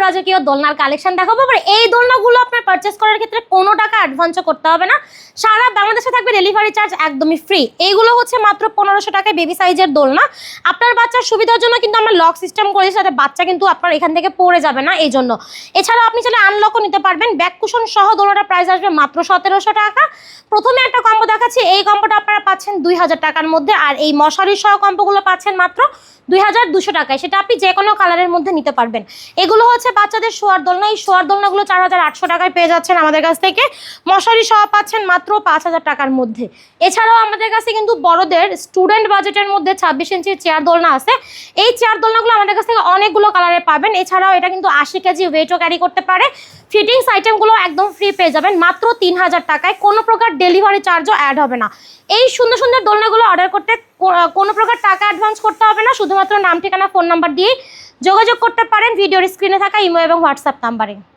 রাজকীয় দোলনার কালেকশন দেখাবো। এই দোলনাগুলো আপনার পারচেস করার ক্ষেত্রে কোনো টাকা অ্যাডভান্সও করতে হবে না, সারা বাংলাদেশে থাকবে ডেলিভারি চার্জ একদমই ফ্রি। এইগুলো হচ্ছে মাত্র 1500 টাকায় বেবি সাইজের দোলনা। আপনার বাচ্চার সুবিধার জন্য কিন্তু আমরা লক সিস্টেম করেছি, যাতে বাচ্চা কিন্তু আপনার এখান থেকে পড়ে যাবে না, এই জন্য। এছাড়াও আপনি চাইলে আনলকও নিতে পারবেন। ব্যাক কুশন সহ দোলনাটার প্রাইস আসবে মাত্র 1700 টাকা। প্রথমে একটা কম্বো দেখাচ্ছি, এই কম্বোটা আপনারা পাচ্ছেন 2000 টাকার মধ্যে, আর এই মশারি সহ কম্বোগুলো পাচ্ছেন মাত্র 2200 টাকায়। সেটা আপনি যে কোনো কালারের মধ্যে নিতে পারবেন। এগুলো হচ্ছে বাচ্চাদের শোয়ার দোলনা। এই শোয়ার দোলনাগুলো 4800 টাকায় পেয়ে যাচ্ছেন আমাদের কাছ থেকে। মশারি সহ পাচ্ছেন মাত্র 5000 টাকার মধ্যে। এছাড়াও আমাদের কাছে কিন্তু বড়দের স্টুডেন্ট বাজেটের মধ্যে 26 ইঞ্চির চেয়ার দোলনা আছে। এই চেয়ার দোলনাগুলো আমাদের কাছ থেকে অনেকগুলো কালারে পাবেন। এছাড়াও এটা কিন্তু 80 কেজি ওয়েটও ক্যারি করতে পারে। ফিটিংস আইটেমগুলো একদম ফ্রি পেয়ে যাবেন মাত্র 3000 টাকায়। কোনো প্রকার ডেলিভারি চার্জও অ্যাড হবে না। এই সুন্দর সুন্দর দোলনাগুলো অর্ডার করতে কোনো প্রকার টাকা অ্যাডভান্স করতে হবে না, শুধুমাত্র নাম, ঠিকানা, ফোন নাম্বার দিয়ে যোগাযোগ করতে পারেন ভিডিওর স্ক্রিনে থাকা ইমো এবং হোয়াটসঅ্যাপ নাম্বারে।